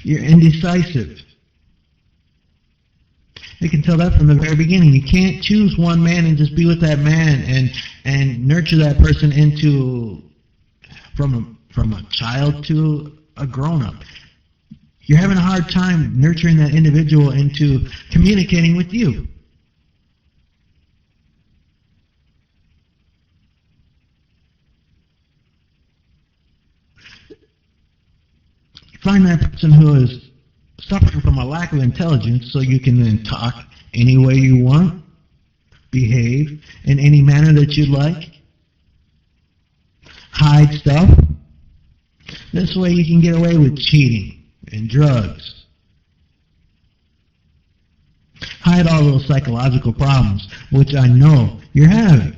You're indecisive. You can tell that from the very beginning. You can't choose one man and just be with that man and nurture that person into from a child to a grown-up. You're having a hard time nurturing that individual into communicating with you. Find that person who is suffering from a lack of intelligence so you can then talk any way you want, behave in any manner that you'd like, hide stuff. This way you can get away with cheating and drugs. Hide all those psychological problems, which I know you're having.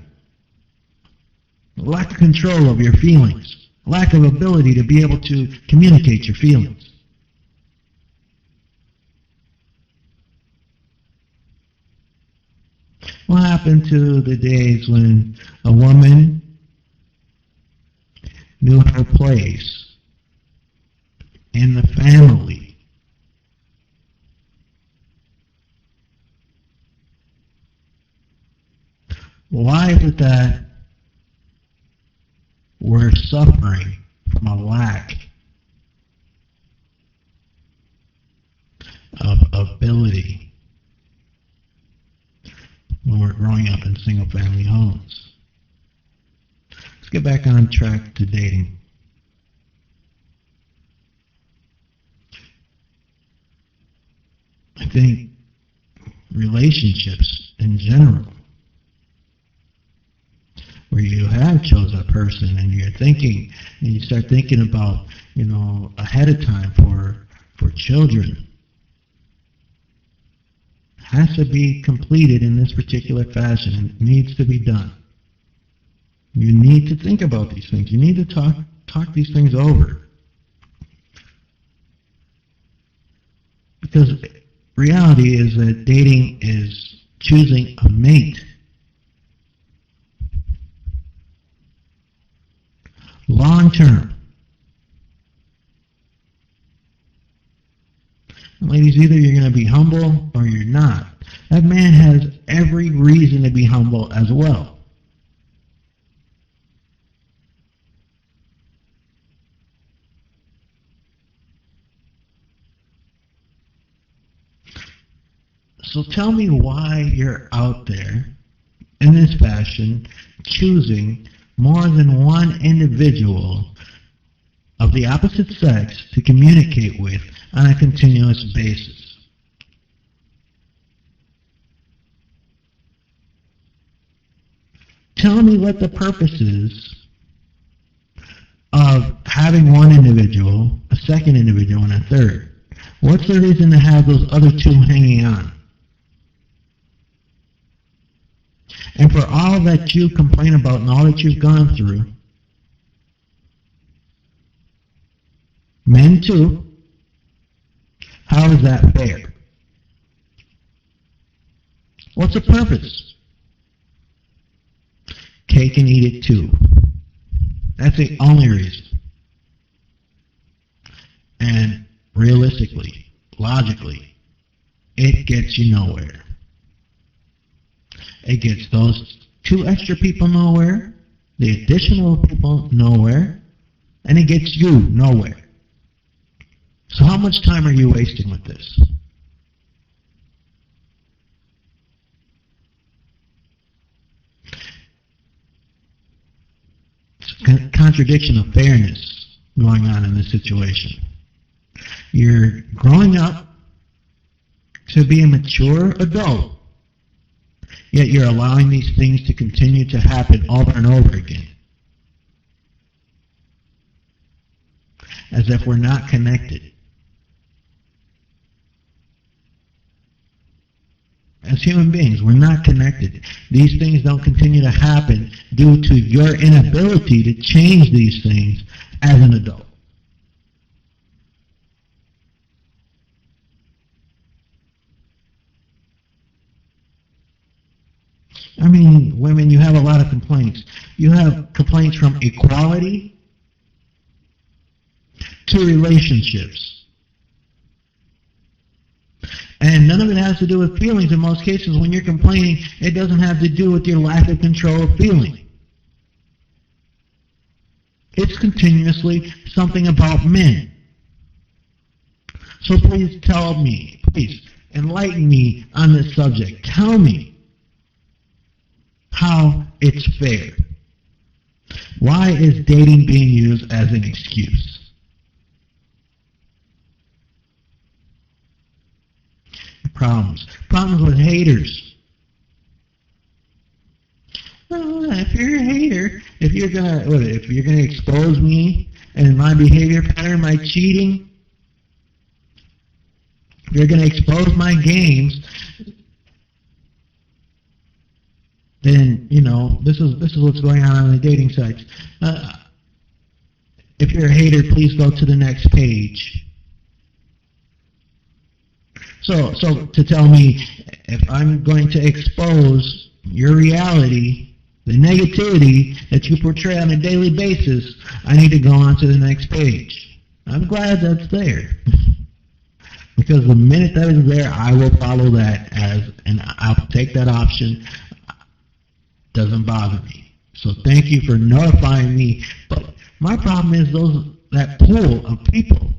Lack of control of your feelings. Lack of ability to be able to communicate your feelings. What happened to the days when a woman knew her place in the family? Why is it that we're suffering from a lack of ability when we're growing up in single-family homes? Let's get back on track to dating. I think relationships in general, where you have chose a person and you're thinking, and you start thinking about, ahead of time for children, has to be completed in this particular fashion and it needs to be done. You need to think about these things. You need to talk these things over. Because reality is that dating is choosing a mate. Long term. Ladies, either you're going to be humble or you're not. That man has every reason to be humble as well. So tell me why you're out there in this fashion choosing more than one individual of the opposite sex to communicate with on a continuous basis. Tell me what the purpose is of having one individual, a second individual, and a third. What's the reason to have those other two hanging on? And for all that you complain about and all that you've gone through, men too, how is that fair? What's the purpose? Cake and eat it too. That's the only reason. And realistically, logically, it gets you nowhere. It gets those two extra people nowhere, the additional people nowhere, and it gets you nowhere. So how much time are you wasting with this? It's a contradiction of fairness going on in this situation. You're growing up to be a mature adult, yet you're allowing these things to continue to happen over and over again. As if we're not connected. As human beings, we're not connected. These things don't continue to happen due to your inability to change these things as an adult. I mean, women, you have a lot of complaints. You have complaints from equality to relationships. And none of it has to do with feelings. In most cases, when you're complaining, it doesn't have to do with your lack of control of feeling. It's continuously something about men. So please tell me, please enlighten me on this subject. Tell me how it's fair. Why is dating being used as an excuse? Problems with haters. Well, if you're a hater, if you're gonna expose me and my behavior pattern, my cheating, if you're gonna expose my games, then this is what's going on the dating sites. If you're a hater, please go to the next page. So to tell me, if I'm going to expose your reality, the negativity that you portray on a daily basis, I need to go on to the next page. I'm glad that's there. Because the minute that is there, I will follow that and I'll take that option. Doesn't bother me. So thank you for notifying me. But my problem is that pool of people.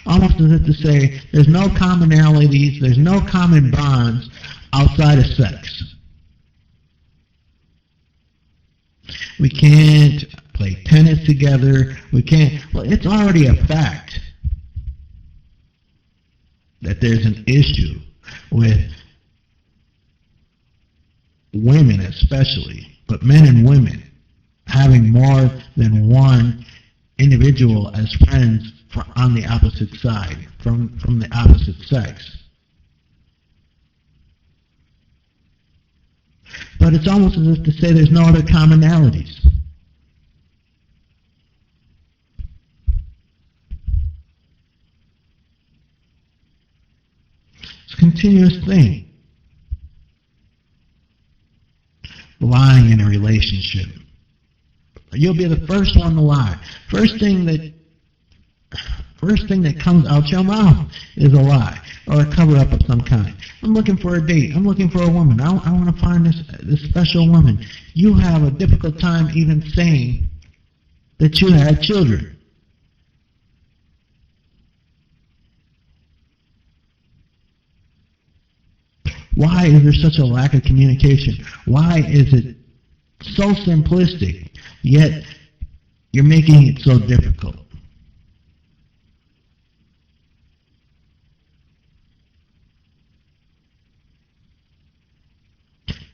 Almost as if to say, there's no commonalities, there's no common bonds outside of sex. We can't play tennis together. We can't. Well, it's already a fact that there's an issue with women especially, but men and women having more than one individual as friends on the opposite side, from the opposite sex. But it's almost as if to say there's no other commonalities. It's a continuous thing. Lying in a relationship. You'll be the first one to lie. First thing that comes out your mouth is a lie or a cover-up of some kind. I'm looking for a date. I'm looking for a woman. I want to find this special woman. You have a difficult time even saying that you had children. Why is there such a lack of communication? Why is it so simplistic, yet you're making it so difficult?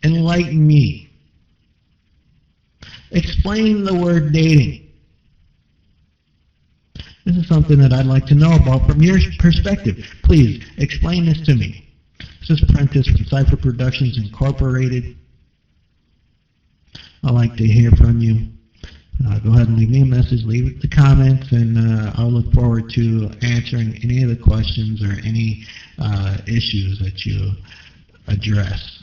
Enlighten me. Explain the word dating. This is something that I'd like to know about from your perspective. Please, explain this to me. This is Prentice from Cypher Productions Incorporated. I'd like to hear from you. Go ahead and leave me a message, leave the comments, and I'll look forward to answering any of the questions or any issues that you address.